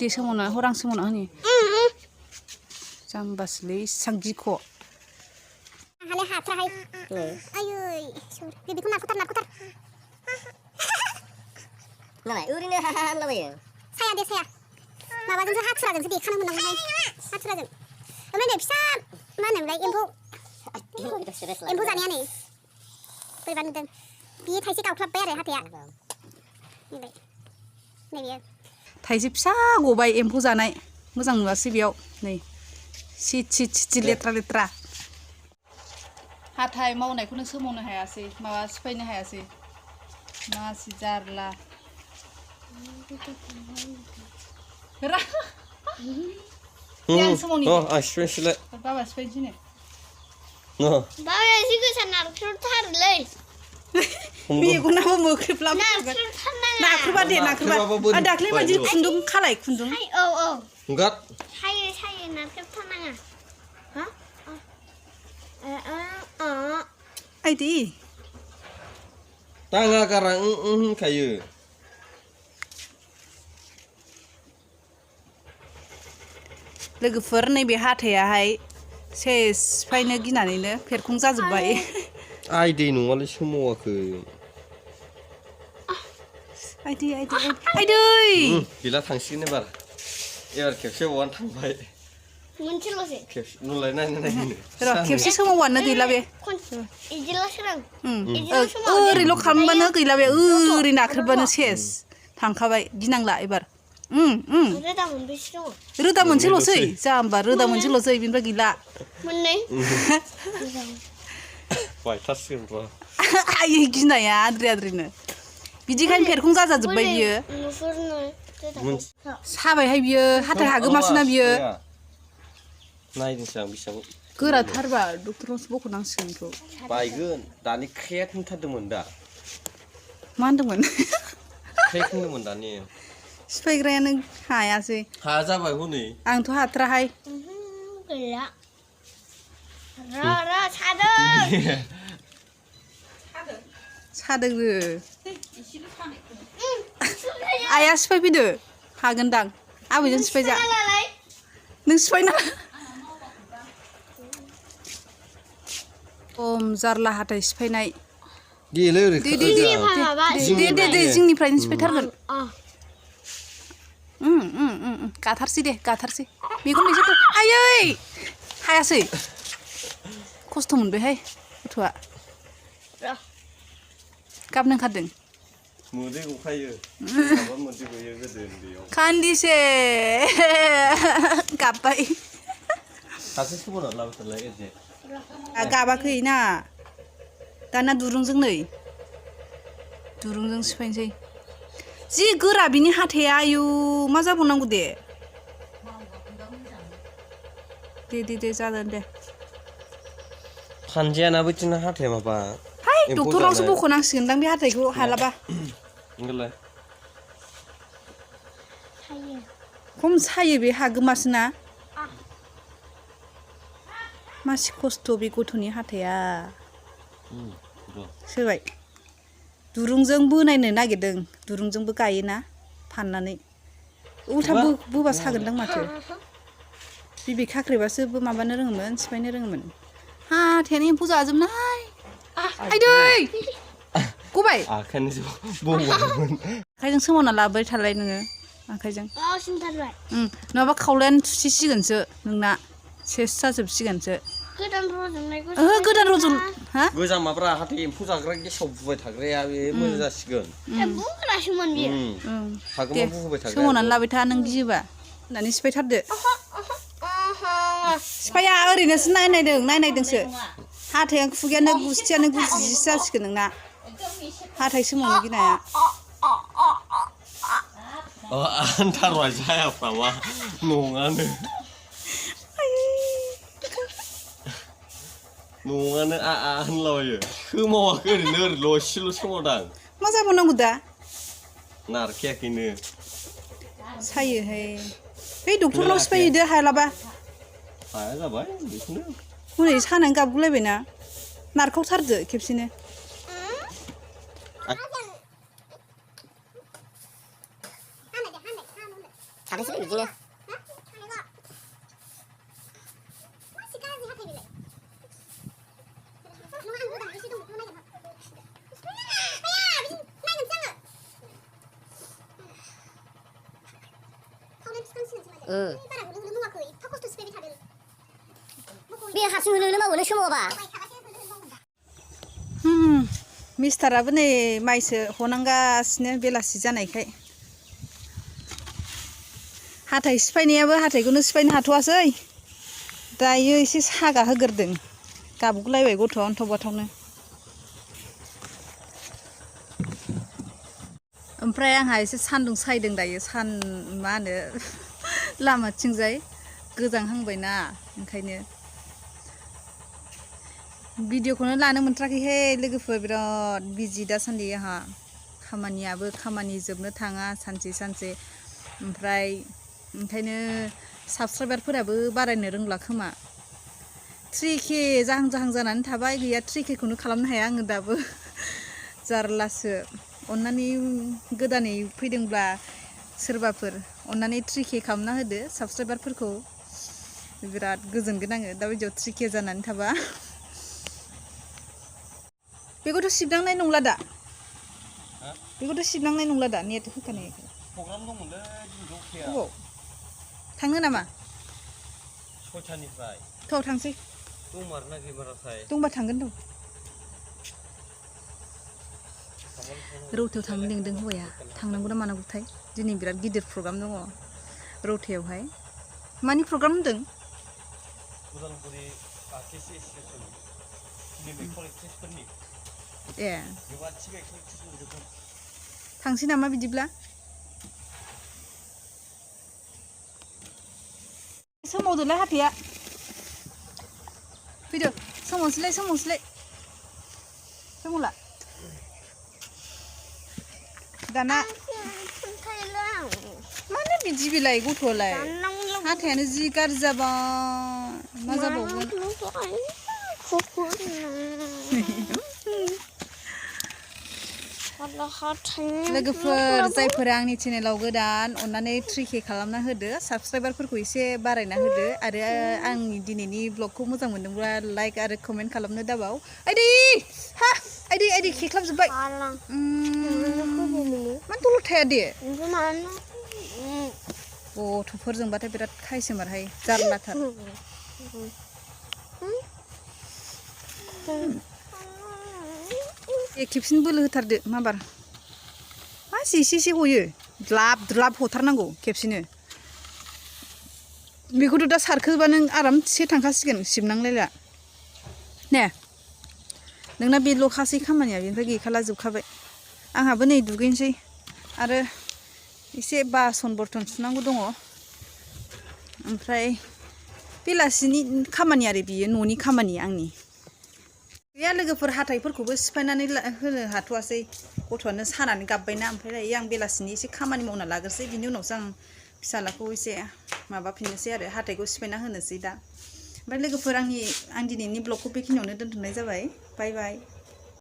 दे सोमावना हरां सोमावना होनि जाम्बासोलै सांगिख' हाले हाथाराहाय आयै बेखौ नारख'थार नालाय ओरैनो हाहा होनलाबायो साया दे साया माबाजोंसो हाथुराजोंसो देखानो मोननांगौहाय हाथुराजों ओमफ्राय नै फिसा मा होनोमोनलाय एम्फौ जानाया नै बोरैबा नुदों बियो थाइसे गावख्लाबबाय आरो हाथाया नैबेयो थाइसे फिसा गबाय एम्फौ जानाय मोजां नुवासै बेयाव नै सिथि लेथ्रा हाथाय मावनायखौनो सोमावनो हायासै माबा सिफायनो हायासै मासि जारला आं सोमावनि आं सिफायनोसैलाय बाबा सिफायनोसै नो बाबा एसे गोसा नारख्रुबथारोलै मेगनाबो मोख्रेबला नाख्रुबा दे नाख्रुबा दाख्लै बायदि खुन्दुं खालाय खुन्दुं औ गाद सायो नारख्रुबथारनाङा हा आइदि दाङा गारा होनखायो लोगोफोर नैबे हाथायाहाय सेस सिफायनो गिनानैनो फेरखं जाजोब्बाय आइदै नङालै सोमावाखै आइदै गैला थांसिगोन एबार खेबसे बावनो थांबाय मोनसेल'सो नुलाय नायनो र' खेबसे सोमावबानो गैला बे ओरैल' खालामबानो गैला बे ओरै नाख्रेबबानो सेस थांखाबाय गिनांला एबार रोदा मोनसेल'सै जाम्बा रोदा मोनसेल'सै बेनिफ्राय गैला मोननै बायथारसिगोन र' आयै गिनाया आद्रिनो बिदिखायनो फेरखं जाजोब्बाय बियो साबायहाय बियो हाथाय हागोमासोना बियो नायदोंसो आं बेसेबां गोराथारबा डक्टरनावसो बख'नांसिगोन बेखौ बायगोन दानि क्रेक होनथारदोंमोन दा मा होनदोंमोन क्रेक होनदोंमोन दानि सिफायग्रायानो हायासै हाया जाबाय हनै आंथ' हाथाराहाय गैला सादोंनो आइया सिफायफैदो हागोनदां आबैजों सिफायजा नों सिफायना खम जारला हाथाय सिफायनाय गेले ओरै दे जोंनिफ्रायनो सिफायथारगोन गाथारसै मेगन एसे आयै हायासै खस्थ' मोनबायहाय गथ'आ गाबनो ओंखारदों मोदै गखायो मोदै गयो गोदो उन्दैयाव खान्दिसे गाबबाय सासे सोमोनां लाबोथारलाय एसे गाबाखै ना दाना दुरुंजों सिफायनोसै जि गोरा बिनि हाथाया आयु मा जाबावनांगौ दे जागोन दे फानजायाना बिदिनो हाथाया माबा हाय डक्टरनावसो बख'नांसिगोनदां बे हाथायखौ हालाबा खम सायो बे हागोमासोना मासि खस्थ' बे गथ'नि हाथाया सोरबाय दुरुंजों बोनायनो नागिरदों दुरुंजोंबो गायोना फाननानै उल्था बोबा सागोनदां माथो बिबि खाख्रेबासो माबानो रोङोमोन सिफायनो रोङोमोन हाथायानो एम्फौ जाजोबनाय आइदै गबाय आखाइजों सोमावना लाबोबाय थालाय नोङो आखाइजों नङाबा खावलायानो थुसिसिगोनसो नोंना सेस जाजोबसिगोनसो गोदान रजन हा गोजाम माब्रा हाथाय एम्फौ जाग्रा गेसाव बुबाय थाग्राया बे मोजां जासिगोन बुग्रासोमोन बियो हागोमा बुबाय थाग्रा सोमावनानै लाबाय था नों गियोबा होननानै सिफायथारदो सिफाया ओरैनोसो नायनायदोंसो हाथाया खुगायानो गुस्थियानो गुजिसो जासिगोन नोंना हाथाय सोमावनो गिनाया आन्थारबाय जायाफ्रामा नङानो होनलाबायो सोमावाखै ओरैनो एसेल' सोमावदां मा जाबावनांगौ दा नारखायाखैनो सायोहाय बै डक्टरनाव सिफायहैदो हायालाबा हाया जाबाय बेखौनो हनै सानानै गाबगुलायबायना नारखावथारदो खेबसेनो हाथायसो बिदिनो बे हारसिं होनो मावो नों सोमावाबा मिस्टाराबो नै माइसो हनांगासिनो बेलासि जानायखाय हाथाय सिफायनायाबो हाथायखौनो सिफायनो हाथ'वासै दायो एसे सागा होग्रोदों गाबगुलायबाय गथ'आ अन्थाव बाथावनो ओमफ्राय आंहा एसे सान्दुं सायदों दायो मा होनो लामाथिंजाय गोजांहांबायना ओंखायनो भिडिअखौनो लानो मोनथाराखैहाय लोगोफोर बिराद बिजि दासान्दि आंहा खामानि जोबनो थाङा सानसे ओमफ्राय ओंखायनो साबसक्राइबारफोराबो बारायनो रोंला खोमा 3K जाहां जानानै थाबाय गैया 3K खौनो खालामनो हाया आङो दाबो जारलासो अन्नानै गोदानै फैदोंब्ला सोरबाफोर अन्नानै 3K खालामना होदो साबसक्राइबारफोरखौ बिराद गोजोनगोन आङो दा बायदियाव 3K जानानै थाबा बेखौथ' सिबनांनाय नंला दा बेखौथ' सिबनांनाय नंला दा नेट होखानाय प्रग्राम दंमोनलै दिनै जखाया अबाव थाङो नामा 6टानिफ्राय थ' थांसै दंमारोना गैमाराथाय दंबा थांगोन थ' रौथायाव थांनो लिंदों हौवाया थांनांगौ ना मानांगौथाय दिनै बिराद गिदिर प्रग्राम दङ रौथायावहाय मानि प्रग्राम होनदों उदालगुरि आर्टिस्ट एस'सियेसन फिल्म एक्ट्रेसफोरनि ए गुवाहाटि एक्ट्रेसफोरनि थांसै नामा बिदिब्ला सोमावदोलाय हाथाया फैदो सोमावसैलाय सोमावला दाना मानो बिदि बेलाय गथ'आलाय हाथायानो जि गाज्रि जाबा मा जाबावगोन लोगोफोर जायफोरा आंनि चेनेलाव गोदान अन्नानै 3K खालामना होदो साबसक्राइबारफोरखौ एसे बारायना होदो आरो आंनि दिनैनि ब्लगखौ मोजां मोनदोंब्ला लाइक आरो कमेन्ट खालामनो दाबाव आइदै खेख्लाबजोब्बाय मानो दलद थाया दे गथ'फोरजोंबाथाय बिराद खायसोमारहाय जारलाथार खेबसेनो बोलो होथारदो माबार मासि एसे हयो द्लाब हथारनांगौ खेबसेनो बेखौथ' दा सारखोबा नों आरामसे थांखासिगोन सिबनांलायला ने नोंना बेल'खासै खामानिया बेनिफ्राय गैखाला जोबखाबाय आंहाबो नै दुगैनोसै आरो एसे बासन बर्तन सुनांगौ दङ ओमफ्राय बेलासिनि खामानि आरो बियो न'नि खामानि आंनि गैया लोगोफोर हाथायफोरखौबो सिफायनानै होनो हाथ'वासै गथ'आनो सानानै गाबबायना ओमफ्राय आं बेलासिनि एसे खामानि मावना लाग्रोसै बिनि उनावसो आं फिसालाखौ एसे माबाफिननोसै आरो हाथायखौ सिफायना होनोसै दा ओमफ्राय लोगोफोर आं दिनैनि ब्लगखौ बेखिनियावनो दोनथ'नाय जाबाय बाय